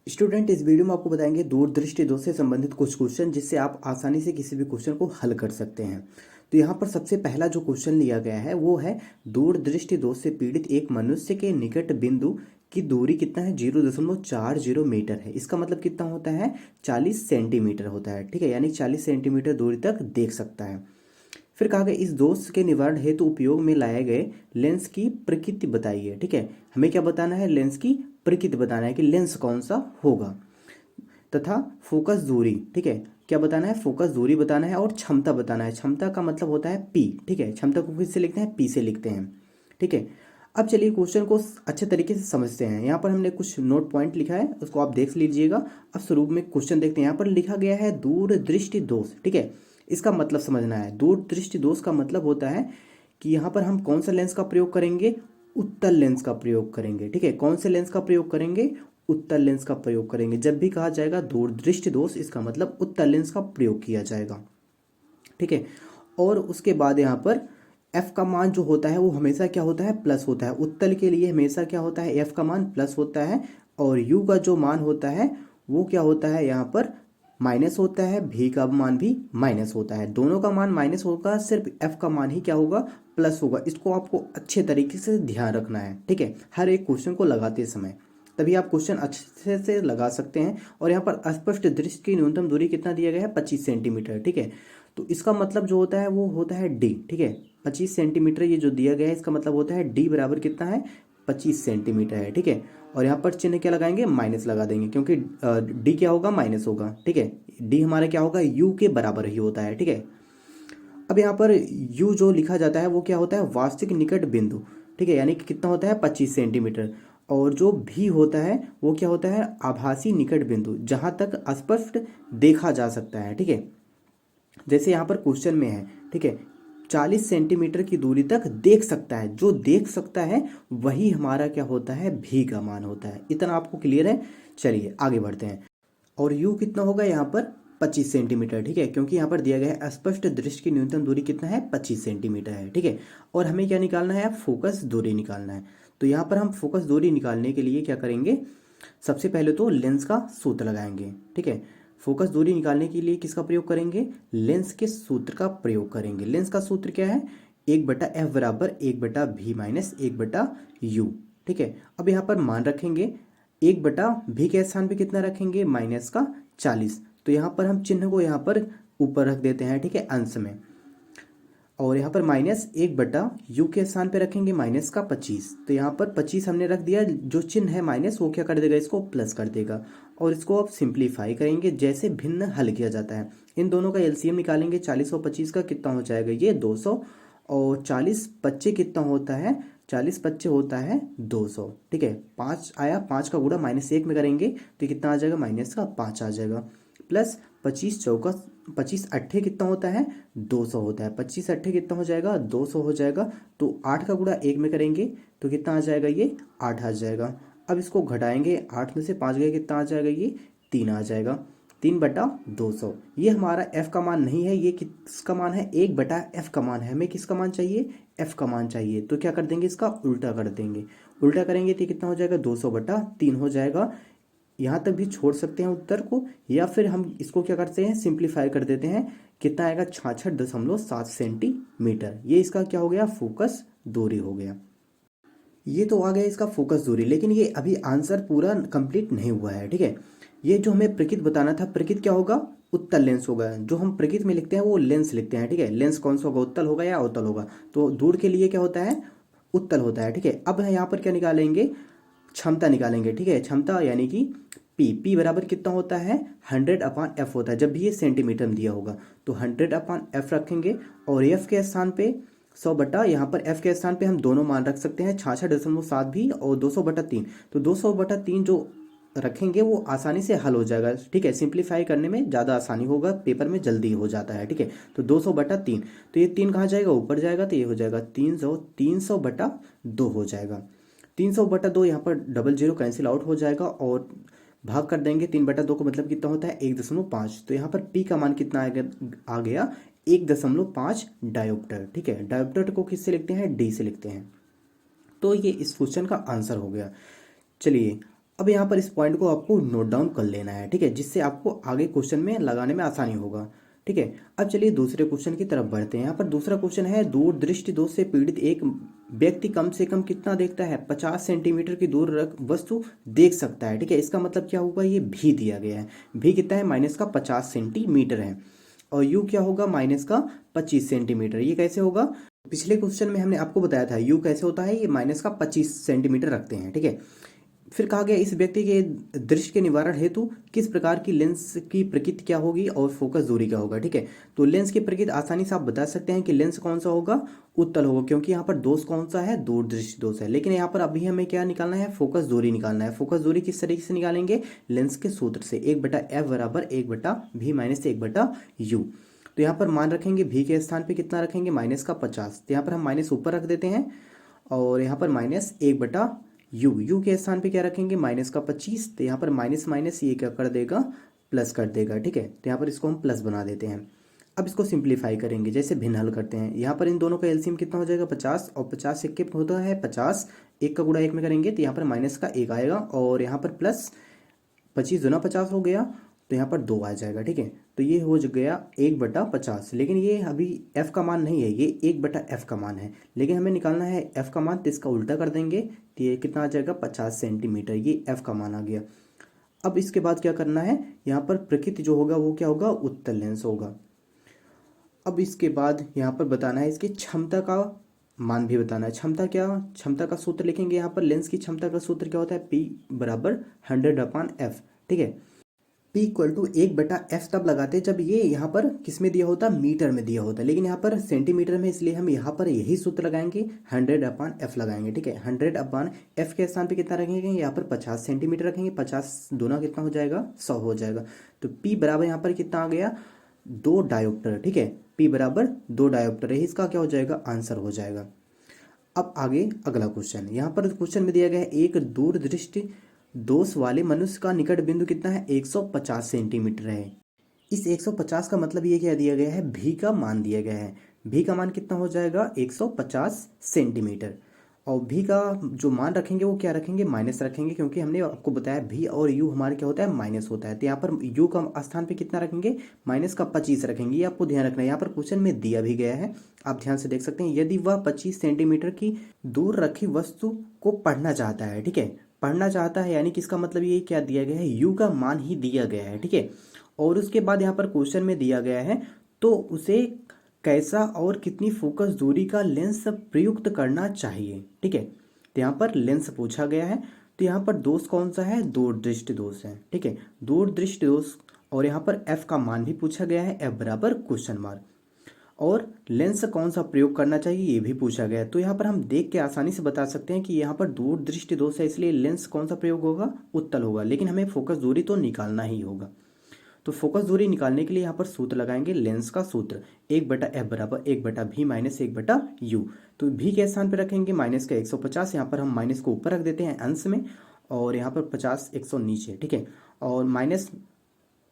Student, इस video में आपको बताएंगे दूरदृष्टि दोष से संबंधित कुछ क्वेश्चन जिससे आप आसानी से किसी भी क्वेश्चन को हल कर सकते हैं। तो यहाँ पर सबसे पहला जो क्वेश्चन लिया गया है वो है दूरदृष्टि दोष से पीड़ित एक मनुष्य के निकट बिंदु की दूरी कितना है, 0.40 मीटर है। इसका मतलब कितना होता है, 40 सेंटीमीटर होता है। ठीक है, यानी 40 सेंटीमीटर दूरी तक देख सकता है। फिर कहा गया इस दोष के निवारण हेतु उपयोग में लाए गए लेंस की प्रकृति बताइए। ठीक है, हमें क्या बताना है, लेंस की प्रकृति बताना है कि लेंस कौन सा होगा, तथा फोकस दूरी। ठीक है, क्या बताना है, फोकस दूरी बताना है और क्षमता बताना है। क्षमता का मतलब होता है पी। ठीक है, क्षमता को किससे लिखते हैं, पी से लिखते हैं। ठीक है, अब चलिए क्वेश्चन को अच्छे तरीके से समझते हैं। यहाँ पर हमने कुछ नोट पॉइंट लिखा है, उसको आप देख लीजिएगा। अब शुरू में क्वेश्चन देखते हैं। यहाँ पर लिखा गया है दूरदृष्टि दोष। ठीक है, इसका मतलब समझना है। दूरदृष्टि दोष का मतलब होता है कि यहाँ पर हम कौन सा लेंस का प्रयोग करेंगे, उत्तल लेंस का प्रयोग करेंगे। ठीक है, कौन से लेंस का प्रयोग करेंगे, उत्तल लेंस का प्रयोग करेंगे। जब भी कहा जाएगा दूरदृष्टि दोष, इसका मतलब उत्तल लेंस का प्रयोग किया जाएगा। ठीक है, और उसके बाद यहाँ पर एफ का मान जो होता है वो हमेशा क्या होता है, प्लस होता है। उत्तल के लिए हमेशा क्या होता है, एफ का मान प्लस होता है। और यू का जो मान होता है वो क्या होता है, यहाँ पर माइनस होता है। भी का मान भी माइनस होता है। दोनों का मान माइनस होगा, सिर्फ एफ का मान ही क्या होगा, प्लस होगा। इसको आपको अच्छे तरीके से ध्यान रखना है। ठीक है, हर एक क्वेश्चन को लगाते समय, तभी आप क्वेश्चन अच्छे से लगा सकते हैं। और यहाँ पर अस्पष्ट दृष्टि की न्यूनतम दूरी कितना दिया गया है, 25 सेंटीमीटर। ठीक है, तो इसका मतलब जो होता है वो होता है डी। ठीक है, 25 सेंटीमीटर ये जो दिया गया है, इसका मतलब होता है डी बराबर कितना है, 25 सेंटीमीटर है। ठीक है, और यहाँ पर चिन्ह क्या लगाएंगे, माइनस लगा देंगे, क्योंकि डी क्या होगा, माइनस होगा। ठीक है, डी हमारा क्या होगा, यू के बराबर ही होता है। ठीक है, अब यहाँ पर यू जो लिखा जाता है वो क्या होता है, वास्तविक निकट बिंदु। ठीक है, यानी कि कितना होता है, 25 सेंटीमीटर। और जो भी होता है वो क्या होता है, आभासी निकट बिंदु, जहां तक स्पष्ट देखा जा सकता है। ठीक है, जैसे यहाँ पर क्वेश्चन में है। ठीक है, 40 सेंटीमीटर की दूरी तक देख सकता है। जो देख सकता है वही हमारा क्या होता है, भी का मान होता है। इतना आपको क्लियर है। चलिए आगे बढ़ते हैं। और यू कितना होगा यहाँ पर, 25 सेंटीमीटर। ठीक है, क्योंकि यहाँ पर दिया गया है स्पष्ट दृष्टि की न्यूनतम दूरी कितना है, 25 सेंटीमीटर है। ठीक है, और हमें क्या निकालना है, फोकस दूरी निकालना है। तो यहाँ पर हम फोकस दूरी निकालने के लिए क्या करेंगे, सबसे पहले तो लेंस का सूत्र लगाएंगे। ठीक है, फोकस दूरी निकालने के लिए किसका प्रयोग करेंगे, लेंस के सूत्र का प्रयोग करेंगे। लेंस का सूत्र क्या है, 1/f बराबर 1/v माइनस 1/u। ठीक है, अब यहाँ पर मान रखेंगे, 1/v के स्थान पे कितना रखेंगे, माइनस का 40। तो यहाँ पर हम चिन्ह को यहाँ पर ऊपर रख देते हैं। ठीक है, अंश में। और यहाँ पर -1/u के स्थान पे रखेंगे माइनस का 25। तो यहाँ पर 25 हमने रख दिया। जो चिन्ह है माइनस वो क्या कर देगा, इसको प्लस कर देगा। और इसको आप सिंप्लीफाई करेंगे, जैसे भिन्न हल किया जाता है। इन दोनों का एलसीएम निकालेंगे, 40 और 25 का कितना हो जाएगा, ये 200। और 40 पच्चे कितना होता है, 40 पच्चे होता है 200। ठीक है, 5 आया, 5 का गुणा -1 में करेंगे तो कितना आ जाएगा, माइनस का 5 आ जाएगा। प्लस 25 चौका 25 अट्ठे कितना होता है, 200 होता है। 25 अट्ठे कितना हो जाएगा, 200 हो जाएगा। तो 8 का गुणा 1 में करेंगे तो कितना आ जाएगा, ये 8 आ जाएगा। अब इसको घटाएंगे, 8 में से 5 गए कितना आ जाएगा, ये 3 आ जाएगा। 3/200। ये हमारा f का मान नहीं है, ये किसका मान है, 1/f का मान है। हमें किसका मान चाहिए, f का मान चाहिए। तो क्या कर देंगे, इसका उल्टा कर देंगे। उल्टा करेंगे तो कितना हो जाएगा, 200/3 हो जाएगा। यहाँ तक भी छोड़ सकते हैं उत्तर को, या फिर हम इसको क्या करते हैं, सिंप्लीफाई कर देते हैं। कितना आएगा, 66.7 सेंटीमीटर। ये इसका क्या हो गया, फोकस दूरी हो गया। ये तो आ गया इसका फोकस दूरी, लेकिन ये अभी आंसर पूरा कंप्लीट नहीं हुआ है। ठीक है, ये जो हमें प्रकृत बताना था, प्रकृत क्या होगा, उत्तल लेंस होगा। जो हम प्रकृत में लिखते हैं वो लेंस लिखते हैं। ठीक है, लेंस कौन सा होगा, उत्तल होगा या अवतल होगा। तो दूर के लिए क्या होता है, उत्तल होता है। ठीक है, अब यहाँ पर क्या निकालेंगे, क्षमता निकालेंगे। ठीक है, क्षमता यानी कि पी बराबर कितना होता है, 100/f होता है। जब भी ये सेंटीमीटर में दिया होगा तो 100/f रखेंगे। और एफ के स्थान पे 100 यहाँ पर एफ के स्थान पे हम दोनों मान रख सकते हैं, 66.7 भी और 200/3। तो 200/3 जो रखेंगे वो आसानी से हल हो जाएगा। ठीक है, सिंप्लीफाई करने में ज़्यादा आसानी होगा, पेपर में जल्दी हो जाता है। ठीक है, तो 200/3, तो ये 3 कहाँ जाएगा, ऊपर जाएगा। तो ये हो जाएगा 300/2 हो जाएगा। 300/2, यहाँ पर डबल जीरो कैंसिल आउट हो जाएगा और भाग कर देंगे 3/2 को, मतलब कितना होता है, 1.5। तो यहाँ पर पी का मान कितना आ गया 1.5 डायोप्टर। ठीक है, डायोप्टर को किससे लिखते हैं, डी से लिखते हैं। तो ये इस क्वेश्चन का आंसर हो गया। चलिए अब यहाँ पर इस पॉइंट को आपको नोट डाउन कर लेना है, ठीक है, जिससे आपको आगे क्वेश्चन में लगाने में आसानी होगा। ठीक है, अब चलिए दूसरे क्वेश्चन की तरफ बढ़ते हैं। यहाँ पर दूसरा क्वेश्चन है, दूर दृष्टि दोष से पीड़ित एक व्यक्ति कम से कम कितना देखता है, 50 सेंटीमीटर की दूर वस्तु देख सकता है। ठीक है, इसका मतलब क्या होगा, ये भी दिया गया है, भी कितना है, माइनस का 50 सेंटीमीटर है, और यू क्या होगा, माइनस का 25 सेंटीमीटर। ये कैसे होगा, पिछले क्वेश्चन में हमने आपको बताया था यू कैसे होता है, ये माइनस का 25 सेंटीमीटर रखते हैं। ठीक है, फिर कहा गया इस व्यक्ति के दृश्य के निवारण हेतु किस प्रकार की लेंस की प्रकृति क्या होगी और फोकस दूरी क्या होगा। ठीक है, तो लेंस की प्रकृति आसानी से आप बता सकते हैं कि लेंस कौन सा होगा, उत्तल होगा, क्योंकि यहाँ पर दोष कौन सा है, दूरदृष्टि दोष है। लेकिन यहाँ पर अभी हमें क्या निकालना है, फोकस दूरी निकालना है। फोकस दूरी किस तरीके से निकालेंगे, लेंस के सूत्र से, 1/f बराबर 1/v माइनस 1/u। तो यहाँ पर मान रखेंगे भी के स्थान पे कितना रखेंगे, माइनस का 50, तो यहाँ पर हम माइनस ऊपर रख देते हैं, और यहाँ पर माइनस 1/u, यू के स्थान पे क्या रखेंगे, माइनस का 25, तो यहाँ पर माइनस माइनस ये क्या कर देगा, प्लस कर देगा। ठीक है, तो यहाँ पर इसको हम प्लस बना देते हैं। अब इसको सिंप्लीफाई करेंगे, जैसे भिन्न हल करते हैं। यहाँ पर इन दोनों का एलसीएम कितना हो जाएगा, 50, और 50 से कितना होता है 50, एक का गुणा एक में करेंगे तो यहाँ पर माइनस का 1 आएगा, और यहाँ पर प्लस 25 दूना 50 हो गया, तो यहाँ पर 2 आ जाएगा। ठीक है, तो ये हो गया 1/50, लेकिन ये अभी f का मान नहीं है, ये 1/f का मान है, लेकिन हमें निकालना है f का मान, तो इसका उल्टा कर देंगे तो ये कितना आ जाएगा, 50 सेंटीमीटर, ये f का मान आ गया। अब इसके बाद क्या करना है, यहाँ पर प्रकृति जो होगा वो क्या होगा, उत्तल लेंस होगा। अब इसके बाद यहाँ पर बताना है इसकी क्षमता का मान भी बताना है। क्षमता का सूत्र लिखेंगे। यहाँ पर लेंस की क्षमता का सूत्र क्या होता है, P बराबर 100/f। ठीक है, P इक्वल टू 1/f तब लगाते हैं जब ये यहाँ पर किस में दिया होता, मीटर में दिया होता, लेकिन यहाँ पर सेंटीमीटर में, इसलिए हम यहाँ पर यही सूत्र लगाएंगे, 100/f लगाएंगे। ठीक है, 100/f के स्थान पे कितना रखेंगे, यहाँ पर 50 सेंटीमीटर रखेंगे, 50 दूना कितना हो जाएगा, 100 हो जाएगा। तो P बराबर यहाँ पर कितना आ गया, 2 डायोप्टर। ठीक है, P बराबर 2 डायोप्टर है, इसका क्या हो जाएगा, आंसर हो जाएगा। अब आगे अगला क्वेश्चन, यहाँ पर क्वेश्चन में दिया गया है, एक दूरदृष्टि दोष वाले मनुष्य का निकट बिंदु कितना है, 150 सेंटीमीटर है। इस 150 का मतलब ये क्या दिया गया है, भी का मान दिया गया है। भी का मान कितना हो जाएगा, 150 सेंटीमीटर, और भी का जो मान रखेंगे वो क्या रखेंगे, माइनस रखेंगे, क्योंकि हमने आपको बताया भी और यू हमारे क्या होता है, माइनस होता है। तो यहाँ पर यू का स्थान पे कितना रखेंगे, माइनस का 25 रखेंगे। ये आपको ध्यान रखना है, यहाँ पर क्वेश्चन में दिया भी गया है, आप ध्यान से देख सकते हैं। यदि वह 25 सेंटीमीटर की दूर रखी वस्तु को पढ़ना चाहता है, ठीक है, पढ़ना चाहता है, यानी कि इसका मतलब ये क्या दिया गया है, यू का मान ही दिया गया है। ठीक है, और उसके बाद यहाँ पर क्वेश्चन में दिया गया है, तो उसे कैसा और कितनी फोकस दूरी का लेंस प्रयुक्त करना चाहिए। ठीक है, तो यहाँ पर लेंस पूछा गया है, तो यहाँ पर दोष कौन सा है, दूरदृष्टि दोष है। ठीक है, दूरदृष्टि दोष, और यहाँ पर f का मान भी पूछा गया है, f बराबर क्वेश्चन मार्क, और लेंस कौन सा प्रयोग करना चाहिए ये भी पूछा गया है। तो यहाँ पर हम देख के आसानी से बता सकते हैं कि यहाँ पर दूरदृष्टि दोष है, इसलिए लेंस कौन सा प्रयोग होगा, उत्तल होगा, लेकिन हमें फोकस दूरी तो निकालना ही होगा। तो फोकस दूरी निकालने के लिए यहाँ पर सूत्र लगाएंगे, लेंस का सूत्र 1/f बराबर 1/v माइनस 1/u। तो v के स्थान पर रखेंगे माइनस का 150, यहाँ पर हम माइनस को ऊपर रख देते हैं अंश में, और यहाँ पर 50 100 नीचे। ठीक है, और माइनस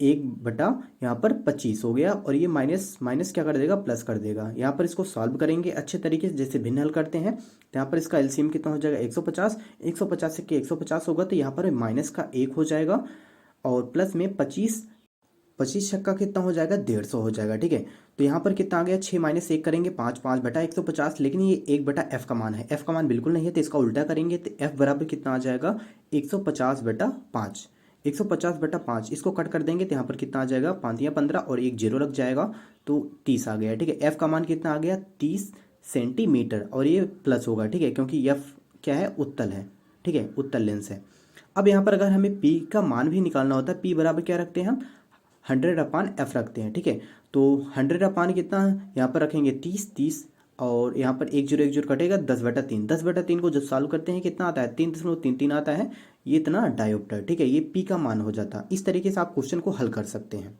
1/, यहाँ पर 25 हो गया, और ये माइनस माइनस क्या कर देगा, प्लस कर देगा। यहाँ पर इसको सॉल्व करेंगे अच्छे तरीके से, जैसे भिन्न हल करते हैं। तो यहाँ पर इसका एलसीएम कितना हो जाएगा, 150, 150 से 150 होगा, तो यहाँ पर माइनस का 1 हो जाएगा, और प्लस में 25 छक्का कितना हो जाएगा, 150 हो जाएगा। ठीक है, तो यहाँ पर कितना आ गया, 6 माइनस 1 करेंगे 5, 5/150, लेकिन ये 1/f का मान है, f का मान बिल्कुल नहीं है, तो इसका उल्टा करेंगे, तो f बराबर कितना आ जाएगा, 150/5, 150/5, इसको कट कर देंगे तो यहाँ पर कितना आ जाएगा, 5 या 15 और एक जीरो लग जाएगा, तो 30 आ गया। ठीक है, f का मान कितना आ गया, 30 सेंटीमीटर, और ये प्लस होगा। ठीक है, क्योंकि f क्या है, उत्तल है। ठीक है, उत्तल लेंस है। अब यहाँ पर अगर हमें p का मान भी निकालना होता है, p बराबर क्या रखते हैं हम, 100/f रखते हैं। ठीक है, तो 100 कितना यहाँ पर रखेंगे, 30, और यहाँ पर एक जीरो कटेगा, 10/3, 10/3 को जब सॉल्व करते हैं कितना आता है, 3.33 आता है, ये इतना डायोप्टर। ठीक है, ये पी का मान हो जाता। इस तरीके से आप क्वेश्चन को हल कर सकते हैं।